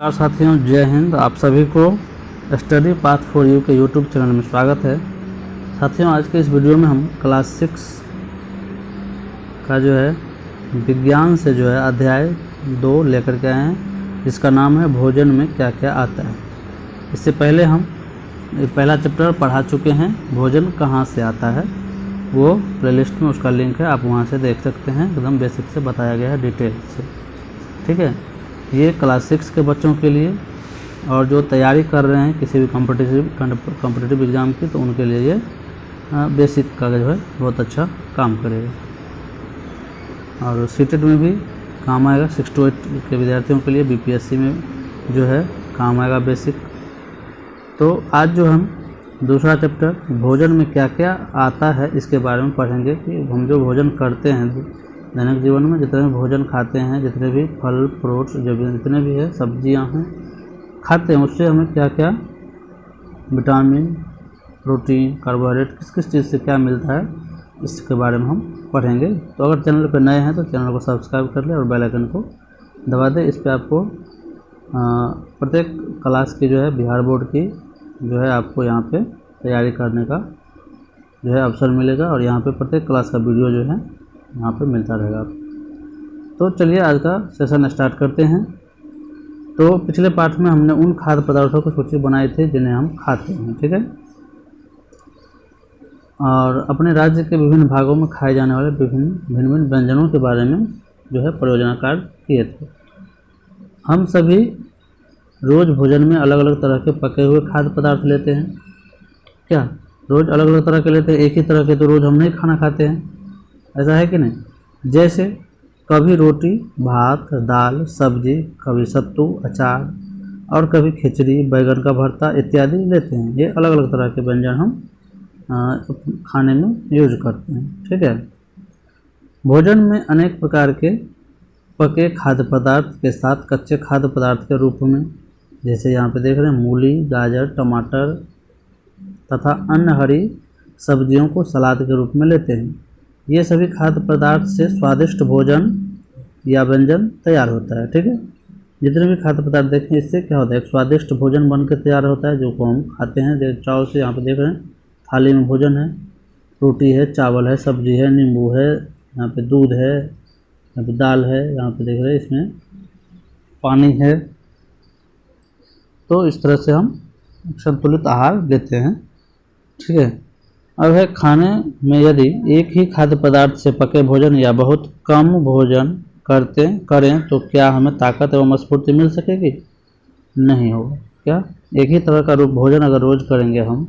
नमस्कार साथियों, जय हिंद। आप सभी को स्टडी पाथ फॉर यू के यूट्यूब चैनल में स्वागत है। साथियों, आज के इस वीडियो में हम क्लास 6 का जो है विज्ञान से जो है अध्याय 2 लेकर के आए हैं, जिसका नाम है भोजन में क्या क्या आता है। इससे पहले हम पहला चैप्टर पढ़ा चुके हैं, भोजन कहाँ से आता है। वो प्लेलिस्ट में उसका लिंक है, आप वहाँ से देख सकते हैं। एकदम बेसिक से बताया गया है, डिटेल से। ठीक है, ये क्लास 6 के बच्चों के लिए और जो तैयारी कर रहे हैं किसी भी कॉम्पिटिटिव एग्ज़ाम की, तो उनके लिए ये बेसिक का जो है बहुत अच्छा काम करेगा और सीटेट में भी काम आएगा। 6 to 8 के विद्यार्थियों के लिए बीपीएससी में जो है काम आएगा बेसिक। तो आज जो हम दूसरा चैप्टर भोजन में क्या क्या आता है इसके बारे में पढ़ेंगे कि हम जो भोजन करते हैं दैनिक जीवन में, जितने भी भोजन खाते हैं, जितने भी फल फ्रूट्स जो भी जितने भी है सब्जियां हैं खाते हैं, उससे हमें क्या क्या विटामिन, प्रोटीन, कार्बोहाइड्रेट किस किस चीज़ से क्या मिलता है, इसके बारे में हम पढ़ेंगे। तो अगर चैनल पर नए हैं तो चैनल को सब्सक्राइब कर लें और बेल आइकन को दबा दें। इस पर आपको प्रत्येक क्लास की जो है बिहार बोर्ड की जो है आपको यहाँ पे तैयारी करने का जो है अवसर मिलेगा और यहाँ पे प्रत्येक क्लास का वीडियो जो है यहाँ पे मिलता रहेगा। तो चलिए आज का सेशन स्टार्ट करते हैं। तो पिछले पार्ट में हमने उन खाद्य पदार्थों की सूची बनाई थी जिन्हें हम खाते हैं, ठीक है, और अपने राज्य के विभिन्न भागों में खाए जाने वाले भिन्न व्यंजनों के बारे में जो है परियोजना कार्य किए थे। हम सभी रोज़ भोजन में अलग अलग तरह के पके हुए खाद्य पदार्थ लेते हैं। क्या रोज़ अलग अलग तरह के लेते हैं? एक ही तरह के तो रोज़ हम नहीं खाना खाते हैं, ऐसा है कि नहीं। जैसे कभी रोटी, भात, दाल, सब्जी, कभी सत्तू, अचार और कभी खिचड़ी, बैगन का भरता इत्यादि लेते हैं। ये अलग अलग तरह के व्यंजन हम खाने में यूज करते हैं, ठीक है। भोजन में अनेक प्रकार के पके खाद्य पदार्थ के साथ कच्चे खाद्य पदार्थ के रूप में, जैसे यहाँ पे देख रहे हैं, मूली, गाजर, टमाटर तथा अन्य हरी सब्जियों को सलाद के रूप में लेते हैं। ये सभी खाद्य पदार्थ से स्वादिष्ट भोजन या व्यंजन तैयार होता है, ठीक है। जितने भी खाद्य पदार्थ देखें, इससे क्या होता है, एक स्वादिष्ट भोजन बन के तैयार होता है जो को हम खाते हैं। चाव से यहाँ पे देख रहे हैं, थाली में भोजन है, रोटी है, चावल है, सब्जी है, नींबू है, यहाँ पे दूध है, यहाँ पे दाल है, यहाँ पे देख रहे हैं इसमें पानी है। तो इस तरह से हम संतुलित आहार लेते हैं, ठीक है। अब है, खाने में यदि एक ही खाद्य पदार्थ से पके भोजन या बहुत कम भोजन करें तो क्या हमें ताकत एवं स्फूर्ति मिल सकेगी? नहीं होगा। क्या एक ही तरह का भोजन अगर रोज़ करेंगे हम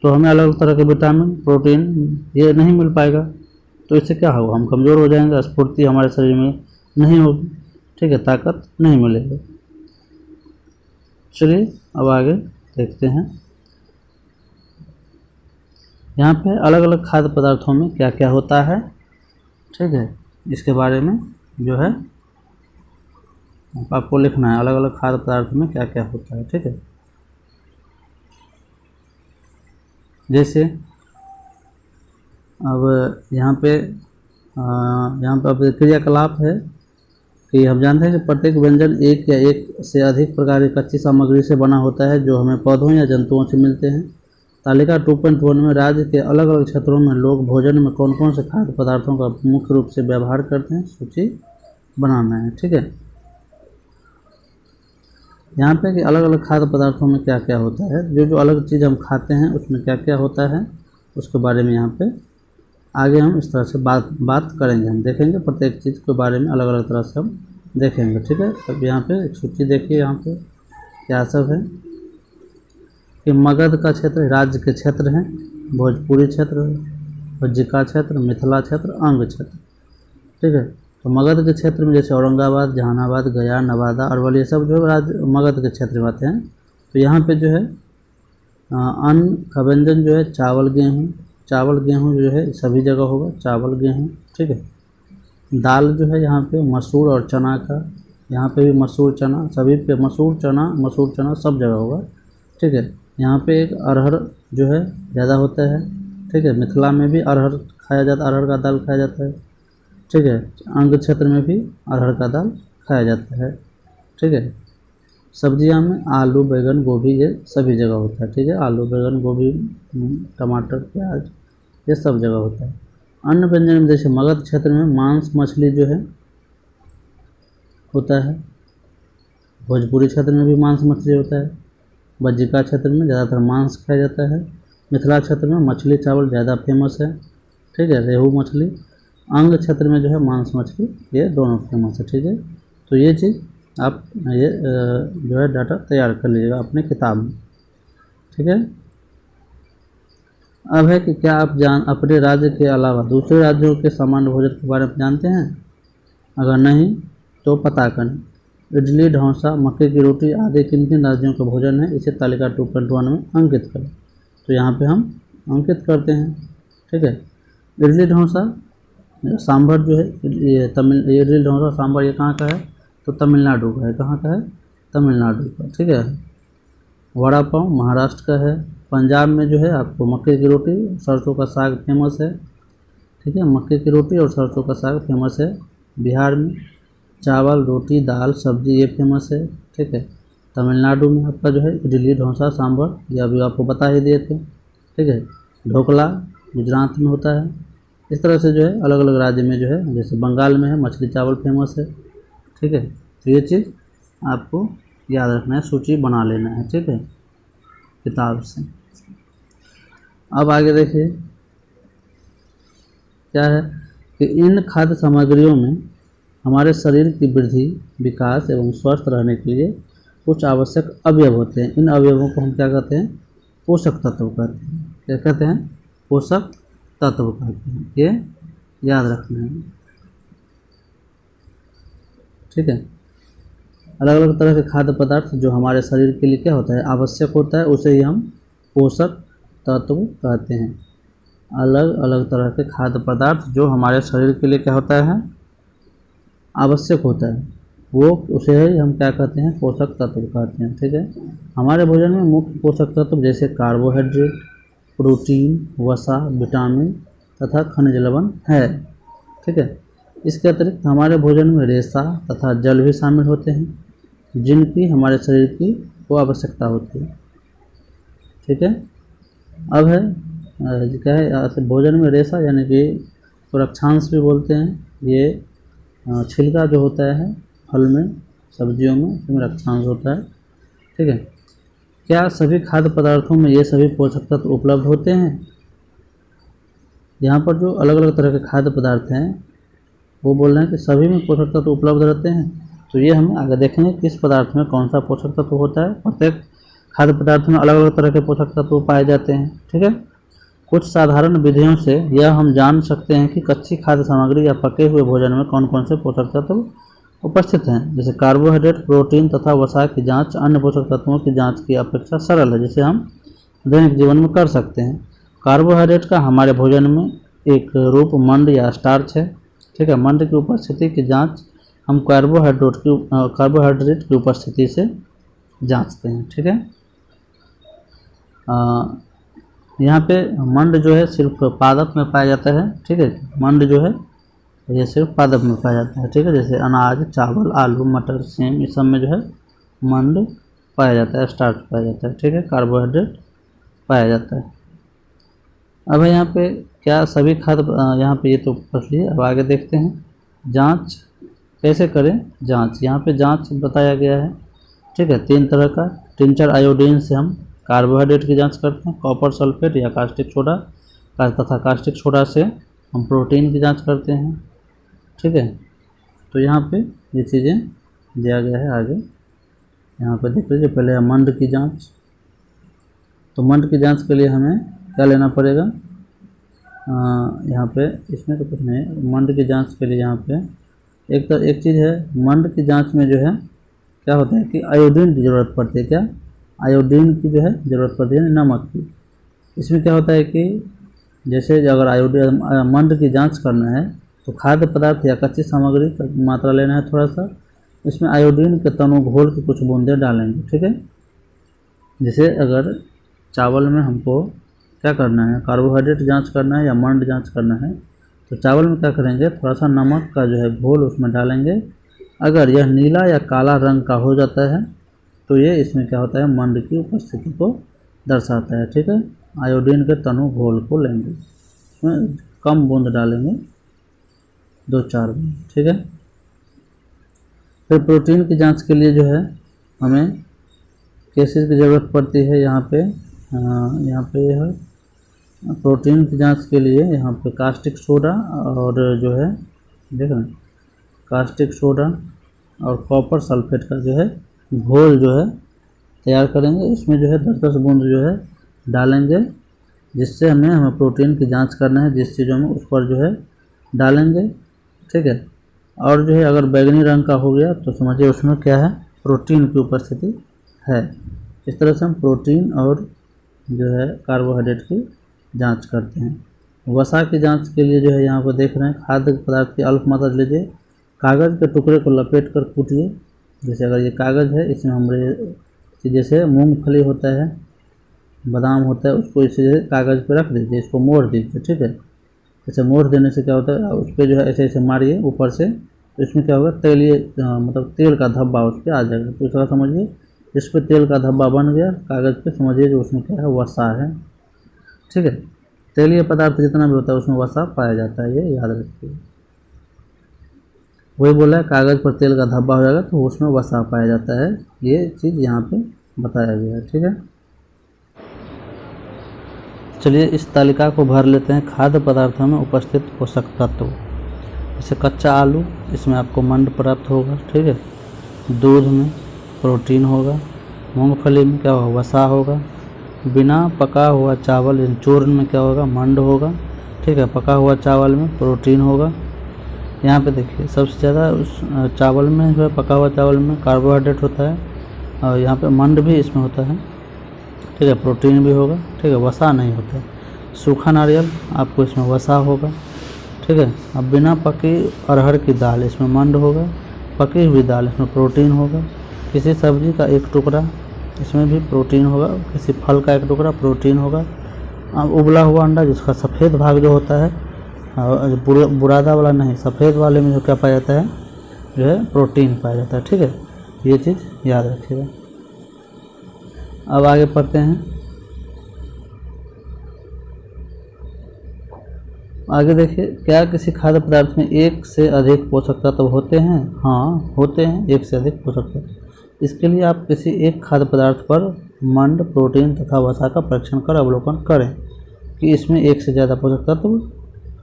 तो हमें अलग अलग तरह के विटामिन, प्रोटीन ये नहीं मिल पाएगा। तो इससे क्या होगा, हम कमज़ोर हो जाएंगे, स्फूर्ति हमारे शरीर में नहीं होगी, ठीक है, ताकत नहीं मिलेगी। चलिए अब आगे देखते हैं। यहाँ पे अलग अलग खाद्य पदार्थों में क्या क्या होता है, ठीक है, इसके बारे में जो है आपको लिखना है। अलग अलग खाद्य पदार्थ में क्या क्या होता है, ठीक है। जैसे अब यहाँ पे अब क्रियाकलाप है कि हम जानते हैं कि प्रत्येक व्यंजन एक या एक से अधिक प्रकार की कच्ची सामग्री से बना होता है जो हमें पौधों या जंतुओं से मिलते हैं। तालिका 2.1 में राज्य के अलग अलग क्षेत्रों में लोग भोजन में कौन कौन से खाद्य पदार्थों का मुख्य रूप से व्यवहार करते हैं, सूची बनाना है, ठीक है। यहाँ पे कि अलग अलग खाद्य पदार्थों में क्या क्या होता है, जो अलग चीज़ हम खाते हैं उसमें क्या क्या होता है, उसके बारे में यहाँ पे आगे हम इस तरह से बात करेंगे। हम देखेंगे प्रत्येक चीज़ के बारे में अलग अलग तरह से हम देखेंगे, ठीक है। अब यहाँ पे एक सूची देखिए, यहाँ पे क्या सब है कि मगध का क्षेत्र राज्य के क्षेत्र हैं, भोजपुरी क्षेत्र, भज्जिका क्षेत्र, मिथिला क्षेत्र, अंग क्षेत्र, ठीक है। तो मगध के क्षेत्र में जैसे औरंगाबाद, जहानाबाद, गया, नवादा, अरवल, ये सब जो राज्य मगध के क्षेत्र में आते हैं। तो यहाँ पे जो है अन्न का व्यंजन जो है चावल गेहूँ जो है सभी जगह होगा, चावल गेहूँ, ठीक है। दाल जो है यहाँ पे मसूर और चना का, यहाँ पे भी मसूर चना, सभी पे मसूर चना सब जगह होगा, ठीक है। यहाँ पे एक अरहर जो है ज़्यादा होता है, ठीक है। मिथिला में भी अरहर खाया जाता है, अरहर का दाल खाया जाता है, ठीक है। अंग क्षेत्र में भी अरहर का दाल खाया जाता है, ठीक है। सब्जियां में आलू, बैगन, गोभी ये सभी जगह होता है, ठीक है। आलू, बैगन, गोभी, टमाटर, प्याज ये सब जगह होता है। अन्य व्यंजन में जैसे मगध क्षेत्र में मांस मछली जो है होता है। भोजपुरी क्षेत्र में भी मांस मछली होता है। बज्जिका क्षेत्र में ज़्यादातर मांस खाया जाता है। मिथिला क्षेत्र में मछली चावल ज़्यादा फेमस है, ठीक है। रेहू मछली। अंग क्षेत्र में जो है मांस मछली ये दोनों फेमस है, ठीक है। तो ये चीज़ आप ये जो है डाटा तैयार कर लीजिएगा अपने किताब में, ठीक है। अब है कि क्या आप अपने राज्य के अलावा दूसरे राज्यों के सामान्य भोजन के बारे में जानते हैं? अगर नहीं तो पता करें। इडली, डोसा, मक्के की रोटी आदि किन किन राज्यों का भोजन है, इसे तालिका 2.1 में अंकित करें। तो यहाँ पे हम अंकित करते हैं, ठीक है। इडली डोसा सांभर जो है ये इडली डोसा सांभर ये कहाँ का है? तो तमिलनाडु का है। कहाँ का है? तमिलनाडु का, ठीक है। वड़ा पाव महाराष्ट्र का है। पंजाब में जो है आपको मक्के की रोटी, सरसों का साग फेमस है, ठीक है। मक्के की रोटी और सरसों का साग फेमस है। बिहार में चावल, रोटी, दाल, सब्जी ये फेमस है, ठीक है। तमिलनाडु में आपका जो है इडली, डोसा, सांभर ये अभी आपको बता ही दिए थे, ठीक है। ढोकला गुजरात में होता है। इस तरह से जो है अलग अलग राज्य में जो है, जैसे बंगाल में है मछली चावल फेमस है, ठीक है। तो ये चीज़ आपको याद रखना है, सूची बना लेना है, ठीक है, किताब से। अब आगे देखिए क्या है कि इन खाद्य सामग्रियों में हमारे शरीर की वृद्धि, विकास एवं स्वस्थ रहने के लिए कुछ आवश्यक अवयव होते हैं। इन अवयवों को हम क्या कहते हैं? पोषक तत्व कहते हैं। क्या कहते हैं? पोषक तत्व कहते हैं। ये याद रखना है, ठीक है। अलग अलग तरह के खाद्य पदार्थ जो हमारे शरीर के लिए क्या होता है? आवश्यक होता है, उसे ही हम पोषक तत्व कहते हैं। अलग अलग तरह के खाद्य पदार्थ जो हमारे शरीर के लिए क्या होता है? आवश्यक होता है, वो उसे ही हम क्या कहते हैं? पोषक तत्व कहते हैं, ठीक है। हमारे भोजन में मुख्य पोषक तत्व जैसे कार्बोहाइड्रेट, प्रोटीन, वसा, विटामिन तथा खनिज लवण है, ठीक है। इसके अतिरिक्त हमारे भोजन में रेशा तथा जल भी शामिल होते हैं, जिनकी हमारे शरीर की को आवश्यकता होती है, ठीक है। अब है क्या है? भोजन में रेशा यानी कि रक्षांश भी बोलते हैं। ये छिलका जो होता है फल में, सब्जियों में, उसमें रक्षांश होता है, ठीक है। क्या सभी खाद्य पदार्थों में ये सभी पोषक तत्व उपलब्ध होते हैं? यहाँ पर जो अलग अलग तरह के खाद्य पदार्थ हैं वो बोल रहे हैं कि सभी में पोषक तत्व उपलब्ध रहते हैं। तो ये हम आगे देखेंगे किस पदार्थ में कौन सा पोषक तत्व होता है। प्रत्येक खाद्य पदार्थ में अलग अलग तरह के पोषक तत्व पाए जाते हैं, ठीक है। कुछ साधारण विधियों से यह हम जान सकते हैं कि कच्ची खाद्य सामग्री या पके हुए भोजन में कौन कौन से पोषक तत्व उपस्थित हैं। जैसे कार्बोहाइड्रेट, प्रोटीन तथा वसा की जांच अन्य पोषक तत्वों की जांच की अपेक्षा सरल है, जिसे हम दैनिक जीवन में कर सकते हैं। कार्बोहाइड्रेट का हमारे भोजन में एक रूप मंड या स्टार्च है, ठीक है। मंड की उपस्थिति की जांच हम कार्बोहाइड्रेट की उपस्थिति से जांचते हैं, ठीक है। यहाँ पे मंड जो है सिर्फ पादप में पाया जाता है, ठीक है। मंड जो है ये सिर्फ पादप में पाया जाता है, ठीक है। जैसे अनाज, चावल, आलू, मटर, सेम इस सब में जो है मंड पाया जाता है, स्टार्च पाया जाता है, ठीक है। कार्बोहाइड्रेट पाया जाता है। अब यहाँ पे क्या सभी खाद्य, यहाँ पे ये तो पढ़ लिए। अब आगे देखते हैं जांच कैसे करें। जांच, यहाँ पे जांच बताया गया है, ठीक है। 3 तरह का। टिंचर आयोडीन से हम कार्बोहाइड्रेट की जांच करते हैं, कॉपर सल्फेट या कास्टिक सोडा तथा कास्टिक सोडा से हम प्रोटीन की जांच करते हैं, ठीक है। तो यहाँ पे ये चीज़ें दिया गया है आगे। यहाँ पे देख लीजिए, पहले है मंड की जांच। तो मंड की जांच के लिए हमें क्या लेना पड़ेगा? यहाँ पे इसमें तो कुछ नहीं। मंड की जांच के लिए यहाँ पे एक चीज़ है, मंड की जांच में जो है क्या होता है कि आयोडीन की ज़रूरत पड़ती है। क्या? आयोडीन की जो है ज़रूरत पड़ती है, नमक की। इसमें क्या होता है कि जैसे अगर आयोडीन मंड की जांच करना है तो खाद्य पदार्थ या कच्ची सामग्री का मात्रा लेना है थोड़ा सा, इसमें आयोडीन के तनु घोल की कुछ बूंदें डालेंगे, ठीक है। जैसे अगर चावल में हमको क्या करना है, कार्बोहाइड्रेट जांच करना है या मंड जांच करना है, तो चावल में क्या करेंगे, थोड़ा सा नमक का जो है घोल उसमें डालेंगे। अगर यह नीला या काला रंग का हो जाता है तो ये इसमें क्या होता है, मंड की उपस्थिति को दर्शाता है। ठीक है, आयोडीन के तनु घोल को लेंगे, इसमें कम बूंद डालेंगे, 2-4 बूंद। ठीक है, फिर प्रोटीन की जांच के लिए जो है हमें किस चीज़ की ज़रूरत पड़ती है, यहाँ पे है प्रोटीन की जांच के लिए यहाँ पे कास्टिक सोडा और जो है देख रहे हैं, कास्टिक सोडा और कॉपर सल्फेट का जो है घोल जो है तैयार करेंगे। इसमें जो है 10-10 बूंद जो है डालेंगे, जिससे हमें प्रोटीन की जांच करना है, जिस चीज़ों में उस पर जो है डालेंगे। ठीक है, और जो है अगर बैगनी रंग का हो गया तो समझिए उसमें क्या है, प्रोटीन की उपस्थिति है। इस तरह से हम प्रोटीन और जो है कार्बोहाइड्रेट की जांच करते हैं। वसा की जांच के लिए जो है यहाँ पर देख रहे हैं, खाद्य पदार्थ की अल्प मात्रा लीजिए, कागज़ के टुकड़े को लपेट कर कूटिए। जैसे अगर ये कागज़ है, इसमें हमारे जैसे मूंगफली होता है, बादाम होता है, उसको इसे कागज़ पे रख दीजिए, इसको मोड़ दीजिए। ठीक है, ऐसे मोड़ देने से क्या होता है, उस पर जो है ऐसे ऐसे मारिए ऊपर से, तो इसमें क्या होगा, तेलीय मतलब तेल का धब्बा उस पर आ जाएगा। तो इस तरह समझिए, इस पर तेल का धब्बा बन गया कागज़ पे, समझिए जो उसमें क्या है, वसा है। ठीक है, तेलीय पदार्थ जितना भी होता है उसमें वसा पाया जाता है, ये याद रखिए। वही बोला है, कागज़ पर तेल का धब्बा हो जाएगा तो उसमें वसा पाया जाता है, ये चीज़ यहाँ पे बताया गया है। ठीक है, चलिए इस तालिका को भर लेते हैं। खाद्य पदार्थों में उपस्थित पोषक तत्व, जैसे कच्चा आलू, इसमें आपको मंड प्राप्त होगा। ठीक है, दूध में प्रोटीन होगा, मूंगफली में क्या होगा, वसा होगा, बिना पका हुआ चावल यानी चूर्ण में क्या होगा, मंड होगा। ठीक है, पका हुआ चावल में प्रोटीन होगा। यहाँ पे देखिए सबसे ज़्यादा उस चावल में जो है, पका हुआ चावल में कार्बोहाइड्रेट होता है, और यहाँ पे मंड भी इसमें होता है। ठीक है, प्रोटीन भी होगा। ठीक है, वसा नहीं होता है। सूखा नारियल आपको इसमें वसा होगा। ठीक है, अब बिना पकी अरहर की दाल, इसमें मंड होगा। पकी हुई दाल, इसमें प्रोटीन होगा। किसी सब्जी का एक टुकड़ा, इसमें भी प्रोटीन होगा। किसी फल का एक टुकड़ा, प्रोटीन होगा। अब उबला हुआ अंडा, जिसका सफ़ेद भाग जो होता है, बुरादा वाला नहीं, सफ़ेद वाले में जो क्या पाया जाता है, जो है प्रोटीन पाया जाता है। ठीक है, ये चीज़ याद रखिएगा। अब आगे पढ़ते हैं। आगे देखिए, क्या किसी खाद्य पदार्थ में एक से अधिक पोषक तत्व होते हैं? हाँ, होते हैं, एक से अधिक पोषक तत्व। इसके लिए आप किसी एक खाद्य पदार्थ पर मंड, प्रोटीन तथा वसा का परीक्षण कर अवलोकन करें कि इसमें एक से ज़्यादा पोषक तत्व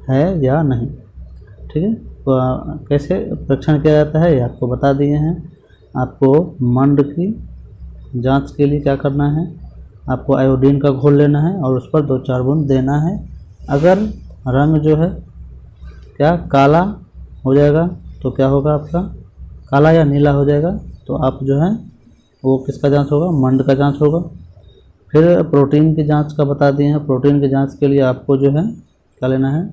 है या नहीं। ठीक है, तो कैसे परीक्षण किया जाता है ये आपको बता दिए हैं। आपको मंड की जांच के लिए क्या करना है, आपको आयोडीन का घोल लेना है और उस पर 2-4 बूंद देना है। अगर रंग जो है क्या काला हो जाएगा तो क्या होगा, आपका काला या नीला हो जाएगा, तो आप जो है वो किसका जांच होगा, मंड का जांच होगा। फिर प्रोटीन की जांच का बता दिए हैं। प्रोटीन की जांच के लिए आपको जो है क्या लेना है,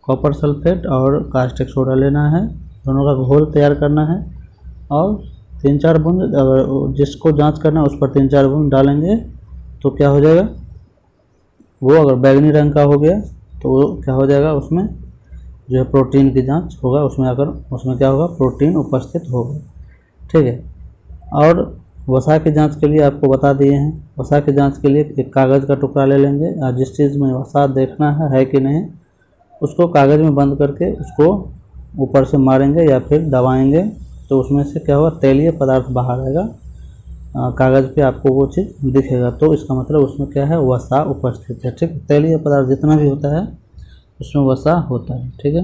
कॉपर सल्फेट और कास्टिक सोडा लेना है, दोनों का घोल तैयार करना है और 3-4 बूंद, अगर जिसको जांच करना है उस पर 3-4 बूंद डालेंगे तो क्या हो जाएगा, वो अगर बैगनी रंग का हो गया तो वो क्या हो जाएगा, उसमें जो है प्रोटीन की जांच होगा, उसमें क्या होगा, प्रोटीन उपस्थित होगा। ठीक है, और वसा की जांच के लिए आपको बता दिए हैं। वसा की जांच के लिए एक कागज़ का टुकड़ा ले लेंगे, जिस चीज़ में वसा देखना है कि नहीं, उसको कागज़ में बंद करके उसको ऊपर से मारेंगे या फिर दबाएंगे तो उसमें से क्या होगा, तेलीय पदार्थ बाहर आएगा, कागज़ पे आपको वो चीज़ दिखेगा, तो इसका मतलब उसमें क्या है, वसा उपस्थित है। ठीक है, तेलीय पदार्थ जितना भी होता है उसमें वसा होता है। ठीक है,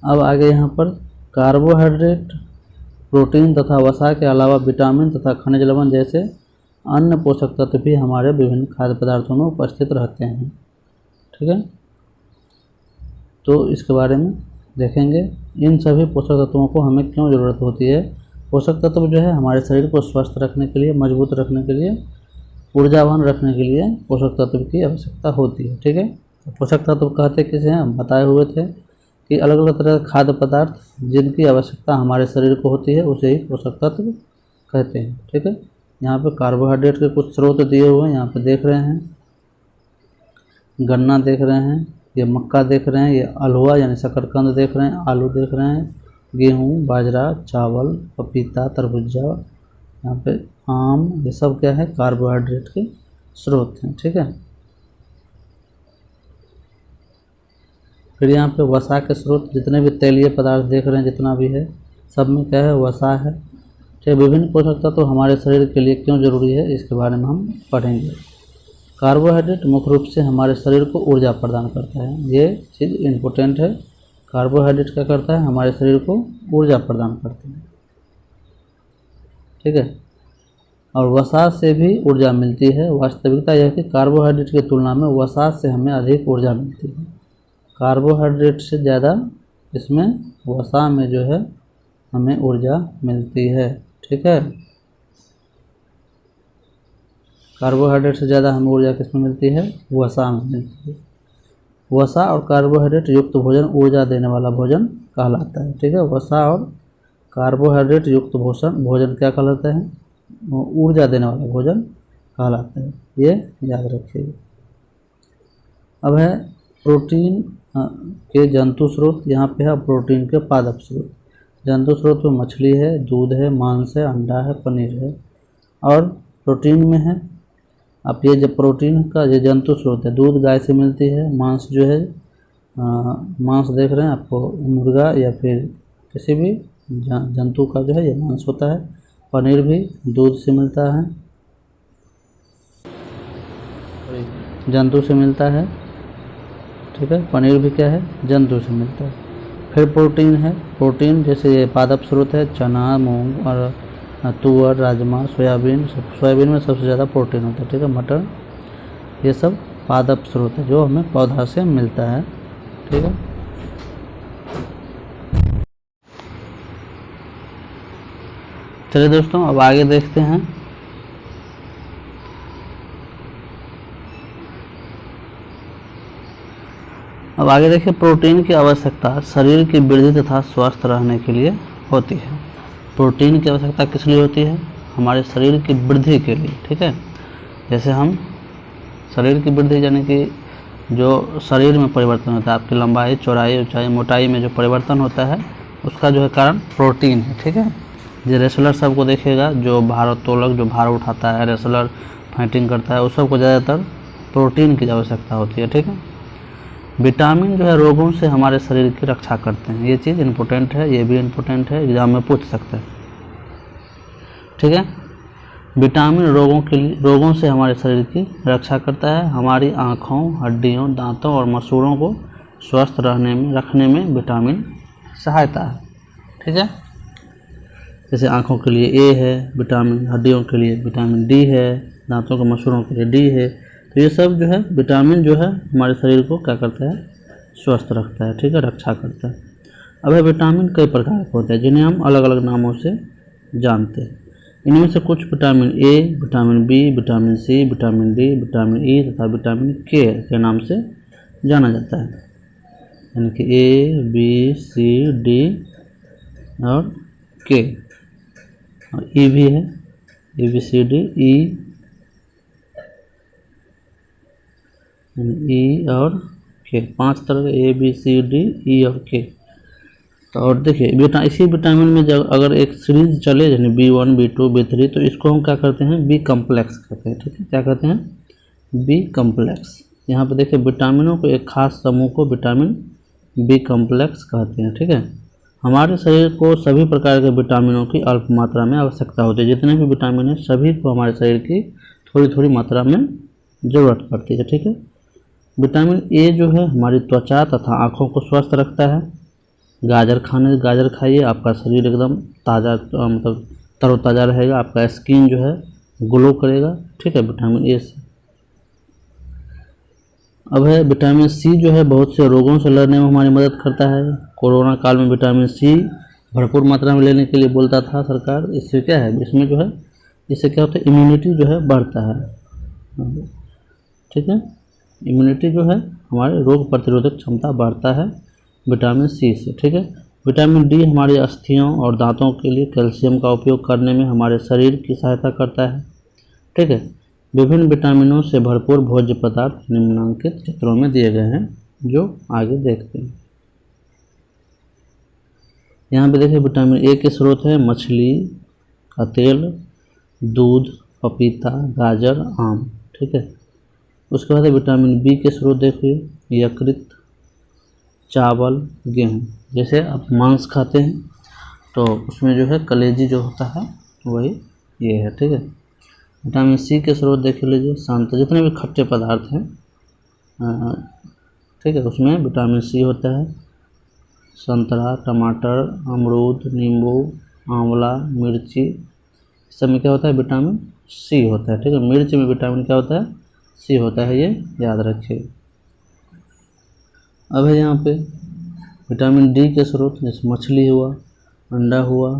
अब आगे यहाँ पर कार्बोहाइड्रेट, प्रोटीन तथा वसा के अलावा विटामिन तथा खनिज लवण जैसे अन्य पोषक तत्व भी हमारे विभिन्न खाद्य पदार्थों में उपस्थित रहते हैं। ठीक है, तो इसके बारे में देखेंगे। इन सभी पोषक तत्वों को हमें क्यों ज़रूरत होती है। पोषक तत्व जो है हमारे शरीर को स्वस्थ रखने के लिए, मजबूत रखने के लिए, ऊर्जावान रखने के लिए पोषक तत्व की आवश्यकता होती है। ठीक है, पोषक तत्व कहते किसे हैं, हम बताए हुए थे कि अलग अलग तरह के खाद्य पदार्थ जिनकी आवश्यकता हमारे शरीर को होती है उसे ही पोषक तत्व कहते हैं। ठीक है, यहाँ पे कार्बोहाइड्रेट के कुछ स्रोत दिए हुए हैं, यहाँ पे देख रहे हैं, गन्ना देख रहे हैं, ये मक्का देख रहे हैं, ये अलहुआ यानी शकरकंद देख रहे हैं, आलू देख रहे हैं, गेहूँ, बाजरा, चावल, पपीता, तरबूजा, यहाँ पे आम, ये सब क्या है, कार्बोहाइड्रेट के स्रोत हैं। ठीक है, फिर यहाँ पे वसा के स्रोत, जितने भी तेलीय पदार्थ देख रहे हैं, जितना भी है, सब में क्या है, वसा है। ठीक है, विभिन्न पोषक तत्व हमारे शरीर के लिए क्यों जरूरी है, इसके बारे में हम पढ़ेंगे। कार्बोहाइड्रेट मुख्य रूप से हमारे शरीर को ऊर्जा प्रदान करता है, ये चीज़ इम्पोर्टेंट है। कार्बोहाइड्रेट क्या करता है, हमारे शरीर को ऊर्जा प्रदान करता है। ठीक है, और वसा से भी ऊर्जा मिलती है। वास्तविकता यह है कि कार्बोहाइड्रेट की तुलना में वसा से हमें अधिक ऊर्जा मिलती है। कार्बोहाइड्रेट से ज़्यादा इसमें वसा में जो है हमें ऊर्जा मिलती है। ठीक है, कार्बोहाइड्रेट से ज़्यादा हमें ऊर्जा किसमें मिलती है, वसा में मिलती है। वसा और कार्बोहाइड्रेट युक्त भोजन ऊर्जा देने वाला भोजन कहलाता है। ठीक है, वसा और कार्बोहाइड्रेट युक्त भोजन क्या कहलाता है, ऊर्जा देने वाला भोजन कहलाता है, ये याद रखिए। अब है प्रोटीन के जंतु स्रोत। यहाँ पे है प्रोटीन के पादप स्रोत। जंतु स्रोत में मछली है, दूध है, मांस है, अंडा है, पनीर है। और प्रोटीन में है, आप ये जो प्रोटीन का ये जंतु स्रोत है, दूध गाय से मिलती है, मांस जो है मांस देख रहे हैं आपको, मुर्गा या फिर किसी भी जंतु का जो है ये मांस होता है। पनीर भी दूध से मिलता है, जंतु से मिलता है। ठीक है, पनीर भी क्या है, जंतु से मिलता है। फिर प्रोटीन है, प्रोटीन जैसे ये पादप स्रोत है, चना, मूंग और तुअर, राजमा, सोयाबीन। सोयाबीन में सबसे ज़्यादा प्रोटीन होता है। ठीक है, मटर, ये सब पादप स्रोत है जो हमें पौधा से मिलता है। ठीक है, चलिए दोस्तों अब आगे देखते हैं। अब आगे देखिए, प्रोटीन की आवश्यकता शरीर की वृद्धि तथा स्वस्थ रहने के लिए होती है। प्रोटीन की आवश्यकता किस लिए होती है, हमारे शरीर की वृद्धि के लिए। ठीक है, जैसे हम शरीर की वृद्धि यानी कि जो शरीर में परिवर्तन होता है, आपकी लंबाई, चौड़ाई, ऊंचाई, मोटाई में जो परिवर्तन होता है, उसका जो है कारण प्रोटीन है। ठीक है, जो रेसलर सबको देखिएगा, जो भारोत्तोलक, जो भार उठाता है, रेसलर फाइटिंग करता है, उस सबको ज़्यादातर प्रोटीन की आवश्यकता होती है। ठीक है, विटामिन जो है रोगों से हमारे शरीर की रक्षा करते हैं, ये चीज़ इम्पोर्टेंट है, ये भी इम्पोर्टेंट है, एग्जाम में पूछ सकते हैं। ठीक है, विटामिन रोगों से हमारे शरीर की रक्षा करता है। हमारी आँखों, हड्डियों, दांतों और मसूड़ों को स्वस्थ रखने में विटामिन सहायता है। ठीक है, जैसे आँखों के लिए ए है विटामिन, हड्डियों के लिए विटामिन डी है, दांतों के मसूड़ों के लिए डी है। तो ये सब जो है विटामिन जो है हमारे शरीर को क्या करता है, स्वस्थ रखता है। ठीक है, रक्षा करता है। अब है विटामिन कई प्रकार के होते हैं जिन्हें हम अलग अलग नामों से जानते हैं। इनमें से कुछ vitamin A, vitamin B, vitamin C, vitamin D, vitamin E तथा विटामिन के नाम से जाना जाता है। यानी कि ए, बी, सी, डी और के, और ई भी है, ए बी सी डी, ई और के, 5 तरह के, A B C D E और के। तो और देखिए इसी विटामिन में जब अगर एक सीरीज चले यानी B1, B2, B3, तो इसको हम क्या करते हैं, बी कम्प्लेक्स कहते हैं। ठीक है, क्या कहते हैं, बी कम्प्लेक्स। यहाँ पे देखिए विटामिनों को एक खास समूह को विटामिन बी कम्प्लेक्स कहते हैं। ठीक है, हमारे शरीर को सभी प्रकार के विटामिनों की अल्प मात्रा में आवश्यकता होती है। जितने भी विटामिन हैं सभी को हमारे शरीर की थोड़ी थोड़ी मात्रा में ज़रूरत पड़ती है। ठीक है, विटामिन ए जो है हमारी त्वचा तथा आँखों को स्वस्थ रखता है। गाजर खाइए, आपका शरीर एकदम ताज़ा मतलब तरोताज़ा रहेगा, आपका स्किन जो है ग्लो करेगा। ठीक है, विटामिन ए से। अब है विटामिन सी जो है बहुत से रोगों से लड़ने में हमारी मदद करता है। कोरोना काल में विटामिन सी भरपूर मात्रा में लेने के लिए बोलता था सरकार। इससे क्या है, इसमें जो है इससे क्या होता है, इम्यूनिटी जो है बढ़ता है। ठीक है, इम्यूनिटी जो है हमारे रोग प्रतिरोधक क्षमता बढ़ता है विटामिन सी से। ठीक है, विटामिन डी हमारी अस्थियों और दांतों के लिए कैल्शियम का उपयोग करने में हमारे शरीर की सहायता करता है। ठीक है, विभिन्न विटामिनों से भरपूर भोज्य पदार्थ निम्नलिखित चित्रों में दिए गए हैं, जो आगे देखते हैं। यहाँ पे देखिए विटामिन ए के स्रोत है मछली का तेल, दूध, पपीता, गाजर, आम। ठीक है। उसके बाद है विटामिन बी के स्रोत देखिए, यकृत, चावल, गेहूँ। जैसे आप मांस खाते हैं तो उसमें जो है कलेजी जो होता है वही ये है। ठीक है। विटामिन सी के स्रोत देख लीजिए, संतरा, जितने भी खट्टे पदार्थ हैं, ठीक है, उसमें विटामिन सी होता है। संतरा, टमाटर, अमरूद, नींबू, आंवला, मिर्ची, सब में क्या होता है, विटामिन सी होता है। ठीक है। मिर्च में विटामिन क्या होता है, सी होता है, ये याद रखिए। अब है यहाँ पे विटामिन डी के स्रोत, जैसे मछली हुआ, अंडा हुआ,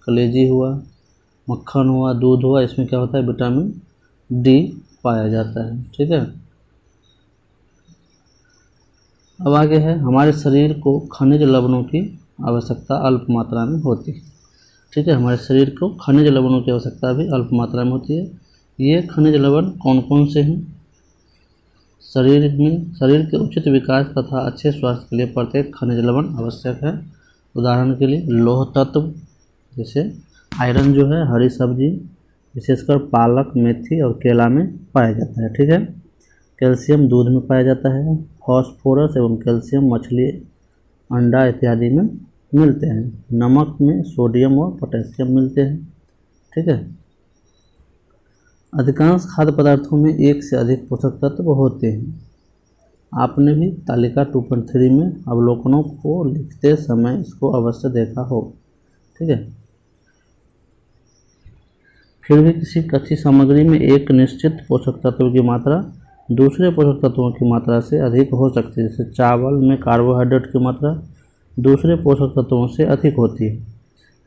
कलेजी हुआ, मक्खन हुआ, दूध हुआ, इसमें क्या होता है, विटामिन डी पाया जाता है। ठीक है। अब आगे है, हमारे शरीर को खनिज लवणों की आवश्यकता अल्प मात्रा में होती है। ठीक है। हमारे शरीर को खनिज लवणों की आवश्यकता भी अल्प मात्रा में होती है। ये खनिज लवण कौन कौन से हैं? शरीर के उचित विकास तथा अच्छे स्वास्थ्य के लिए प्रत्येक खनिज लवण आवश्यक है। उदाहरण के लिए लौह तत्व, जैसे आयरन जो है हरी सब्जी, विशेषकर पालक, मेथी और केला में पाया जाता है। ठीक है। कैल्शियम दूध में पाया जाता है। फास्फोरस एवं कैल्शियम मछली, अंडा इत्यादि में मिलते हैं। नमक में सोडियम और पोटेशियम मिलते हैं। ठीक है। अधिकांश खाद्य पदार्थों में एक से अधिक पोषक तत्व होते हैं। आपने भी तालिका 2.3 में अवलोकनों को लिखते समय इसको अवश्य देखा हो। ठीक है। फिर भी किसी कच्ची सामग्री में एक निश्चित पोषक तत्व की मात्रा दूसरे पोषक तत्वों की मात्रा से अधिक हो सकती है। जैसे चावल में कार्बोहाइड्रेट की मात्रा दूसरे पोषक तत्वों से अधिक होती है।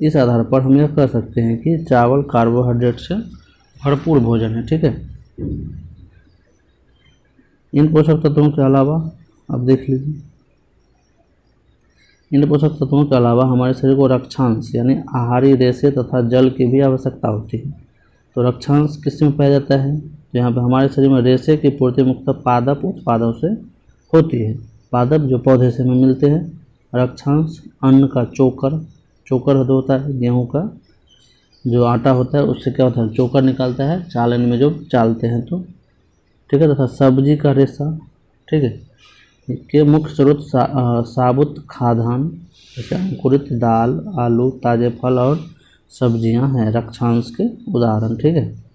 इस आधार पर हम यह कह सकते हैं कि चावल कार्बोहाइड्रेट से भरपूर भोजन है। ठीक है। इन पोषक तत्वों के अलावा अब देख लीजिए, इन पोषक तत्वों के अलावा हमारे शरीर को रक्षांश यानी आहारी रेशे तथा जल की भी आवश्यकता होती है। तो रक्षांश किस में पाया जाता है? तो यहाँ पे हमारे शरीर में रेशे की पूर्ति मुख्यतः पादप उत्पादों से होती है। पादप जो पौधे से हमें मिलते हैं। रक्षांश अन्न का चोकर होता है, गेहूँ का जो आटा होता है उससे क्या होता है, चोकर निकालता है, चालन में जो चालते हैं तो। ठीक है। तथा सब्जी का रेशा, ठीक है, के मुख्य स्रोत साबुत खाद्यान्न जैसे अंकुरित दाल, आलू, ताजे फल और सब्जियां हैं रक्षांश के उदाहरण। ठीक है।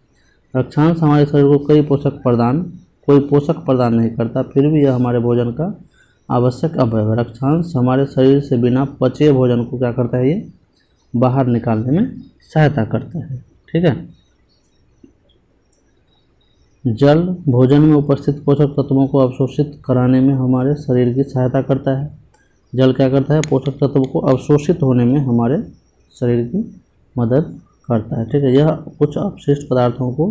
रक्षांश हमारे शरीर को कोई पोषक प्रदान नहीं करता, फिर भी यह हमारे भोजन का आवश्यक अवयव है। रक्षांश हमारे शरीर से बिना पचे भोजन को क्या करता है, ये बाहर निकालने में सहायता करता है। ठीक है। जल भोजन में उपस्थित पोषक तत्वों को अवशोषित कराने में हमारे शरीर की सहायता करता है। जल क्या करता है, पोषक तत्वों को अवशोषित होने में हमारे शरीर की मदद करता है। ठीक है। यह कुछ अपशिष्ट पदार्थों को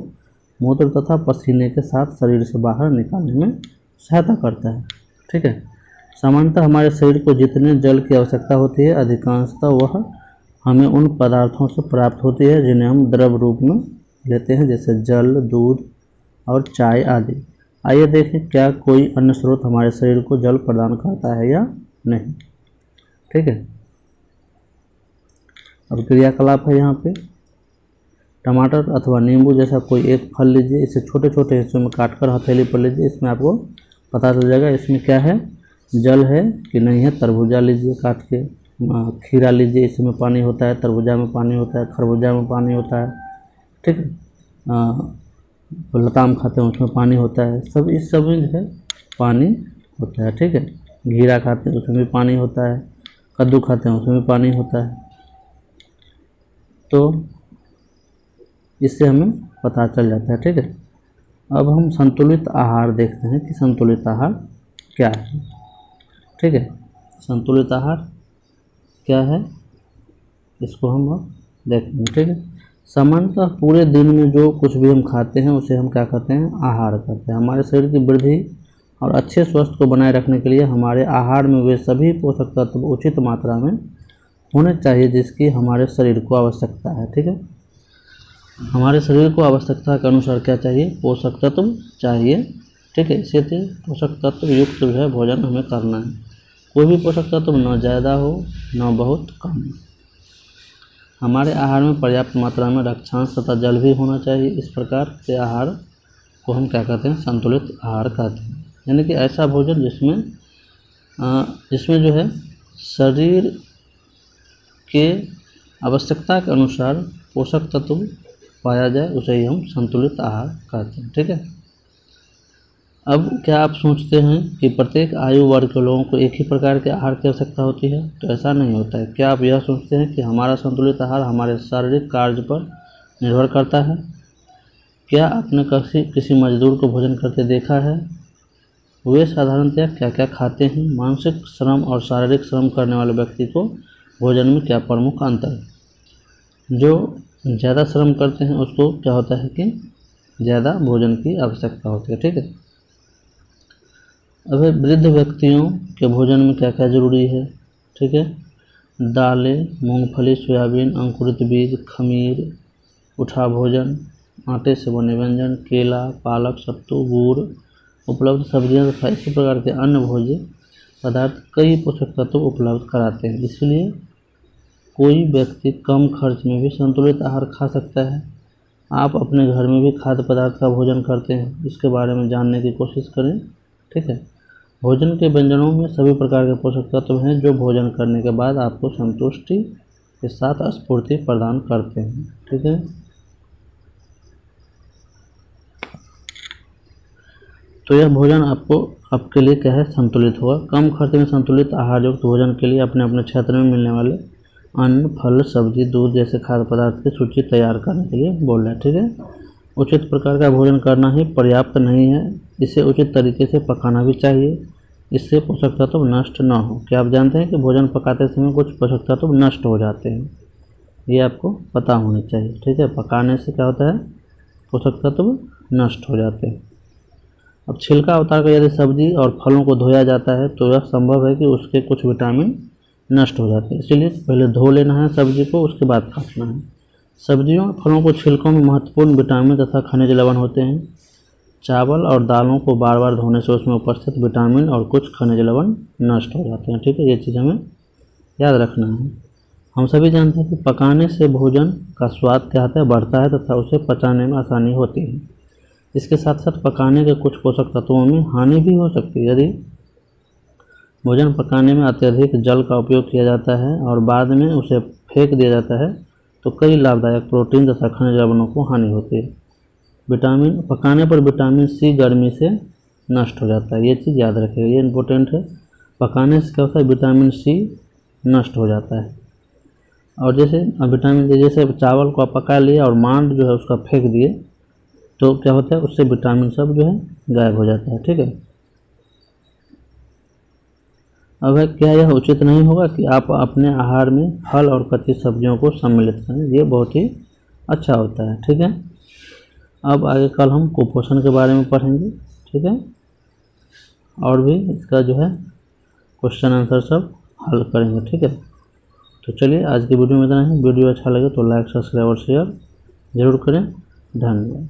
मूत्र तथा पसीने के साथ शरीर से बाहर निकालने में सहायता करता है। ठीक है। सामान्यतः हमारे शरीर को जितने जल की आवश्यकता होती है अधिकांशतः वह हमें उन पदार्थों से प्राप्त होती है जिन्हें हम द्रव रूप में लेते हैं, जैसे जल, दूध और चाय आदि। आइए देखें क्या कोई अन्य स्रोत हमारे शरीर को जल प्रदान करता है या नहीं। ठीक है। अब क्रियाकलाप है यहाँ पे, टमाटर अथवा नींबू जैसा कोई एक फल लीजिए, इसे छोटे छोटे हिस्सों में काटकर हथेली पर लीजिए, इसमें आपको पता चल जाएगा इसमें क्या है, जल है कि नहीं है। तरबूजा लीजिए काट के, खीरा लीजिए, इसमें पानी होता है, तरबूजा में पानी होता है, खरबूजा में पानी होता है। ठीक है। लताम खाते हैं उसमें पानी होता है, सब इस सब में जो है पानी होता है। ठीक है। घीरा खाते हैं उसमें भी पानी होता है, कद्दू खाते हैं उसमें भी पानी होता है। तो इससे हमें पता चल जाता है। ठीक है। अब हम संतुलित आहार देखते हैं कि संतुलित आहार क्या है। ठीक है। संतुलित आहार क्या है इसको हम अब देखेंगे। ठीक है। सामान्यतः पूरे दिन में जो कुछ भी हम खाते हैं उसे हम क्या कहते हैं, आहार कहते हैं। हमारे शरीर की वृद्धि और अच्छे स्वास्थ्य को बनाए रखने के लिए हमारे आहार में वे सभी पोषक तत्व उचित मात्रा में होने चाहिए जिसकी हमारे शरीर को आवश्यकता है। ठीक है। हमारे शरीर को आवश्यकता के अनुसार क्या चाहिए, पोषक तत्व चाहिए। ठीक है। इसीलिए पोषक तत्व युक्त जो है भोजन हमें करना है। कोई भी पोषक तत्व न ज़्यादा हो न बहुत कम। हमारे आहार में पर्याप्त मात्रा में रक्षांश तथा जल भी होना चाहिए। इस प्रकार के आहार को हम क्या कहते हैं? संतुलित आहार कहते हैं। यानी कि ऐसा भोजन जिसमें जो है शरीर के आवश्यकता के अनुसार पोषक तत्व पाया जाए, उसे ही हम संतुलित आहार कहते हैं। ठीक है। अब क्या आप सोचते हैं कि प्रत्येक आयु वर्ग के लोगों को एक ही प्रकार के आहार की आवश्यकता होती है? तो ऐसा नहीं होता है। क्या आप यह सोचते हैं कि हमारा संतुलित आहार हमारे शारीरिक कार्य पर निर्भर करता है? क्या आपने किसी मजदूर को भोजन करते देखा है? वे साधारणतया क्या क्या खाते हैं? मानसिक श्रम और शारीरिक श्रम करने वाले व्यक्ति को भोजन में क्या प्रमुख अंतर है? जो ज़्यादा श्रम करते हैं उसको क्या होता है कि ज़्यादा भोजन की आवश्यकता होती है। ठीक है। अब वृद्ध व्यक्तियों के भोजन में क्या क्या जरूरी है? ठीक है। दालें, मूंगफली, सोयाबीन, अंकुरित बीज, खमीर, उठा भोजन, आटे से बने व्यंजन, केला, पालक, सत्तू, गुड़, उपलब्ध सब्जियां तथा इसी प्रकार के अन्य भोज्य पदार्थ कई पोषक तत्व उपलब्ध कराते हैं। इसलिए कोई व्यक्ति कम खर्च में भी संतुलित आहार खा सकता है। आप अपने घर में भी खाद्य पदार्थ का भोजन करते हैं, इसके बारे में जानने की कोशिश करें। ठीक है। भोजन के व्यंजनों में सभी प्रकार के पोषक तत्व हैं जो भोजन करने के बाद आपको संतुष्टि के साथ स्फूर्ति प्रदान करते हैं। ठीक है। तो यह भोजन आपके लिए क्या है? संतुलित होगा। कम खर्च में संतुलित आहार युक्त भोजन के लिए अपने अपने क्षेत्र में मिलने वाले अन्न, फल, सब्जी, दूध जैसे खाद्य पदार्थ की सूची तैयार करने के लिए बोल रहे हैं। ठीक है। उचित प्रकार का भोजन करना ही पर्याप्त नहीं है, इसे उचित तरीके से पकाना भी चाहिए, इससे पोषक तत्व नष्ट न हो। क्या आप जानते हैं कि भोजन पकाते समय कुछ पोषक तत्व नष्ट हो जाते हैं? ये आपको पता होनी चाहिए। ठीक है। पकाने से क्या होता है? पोषक तत्व नष्ट हो जाते हैं। अब छिलका उतार कर यदि सब्जी और फलों को धोया जाता है तो यह संभव है कि उसके कुछ विटामिन नष्ट हो जाते हैं। इसलिए पहले धो लेना है सब्जी को, उसके बाद काटना है। सब्जियों और फलों को छिलकों में महत्वपूर्ण विटामिन तथा खनिज लवण होते हैं। चावल और दालों को बार बार धोने से उसमें उपस्थित विटामिन और कुछ खनिज लवण नष्ट हो जाते हैं। ठीक है। ये चीज़ हमें याद रखना है। हम सभी जानते हैं कि पकाने से भोजन का स्वाद क्या होता है? बढ़ता है तथा उसे पचाने में आसानी होती है। इसके साथ साथ पकाने के कुछ पोषक तत्वों में हानि भी हो सकती है। यदि भोजन पकाने में अत्यधिक जल का उपयोग किया जाता है और बाद में उसे फेंक दिया जाता है तो कई लाभदायक प्रोटीन तथा खनिज लवणों को हानि होती है। पकाने पर विटामिन सी गर्मी से नष्ट हो जाता है। ये चीज़ याद रखिएगा, ये इम्पोर्टेंट है। पकाने से क्या होता है? विटामिन सी नष्ट हो जाता है। और जैसे चावल को आप पका लिए और मांड जो है उसका फेंक दिए तो क्या होता है? उससे विटामिन सब जो है गायब हो जाता है। ठीक है। अब क्या यह उचित नहीं होगा कि आप अपने आहार में फल और कच्ची सब्जियों को सम्मिलित करें? ये बहुत ही अच्छा होता है। ठीक है। अब आगे कल हम कुपोषण के बारे में पढ़ेंगे। ठीक है। और भी इसका जो है क्वेश्चन आंसर सब हल करेंगे। ठीक है। तो चलिए आज की वीडियो में इतना ही। वीडियो अच्छा लगे तो लाइक, सब्सक्राइब और शेयर जरूर करें। धन्यवाद।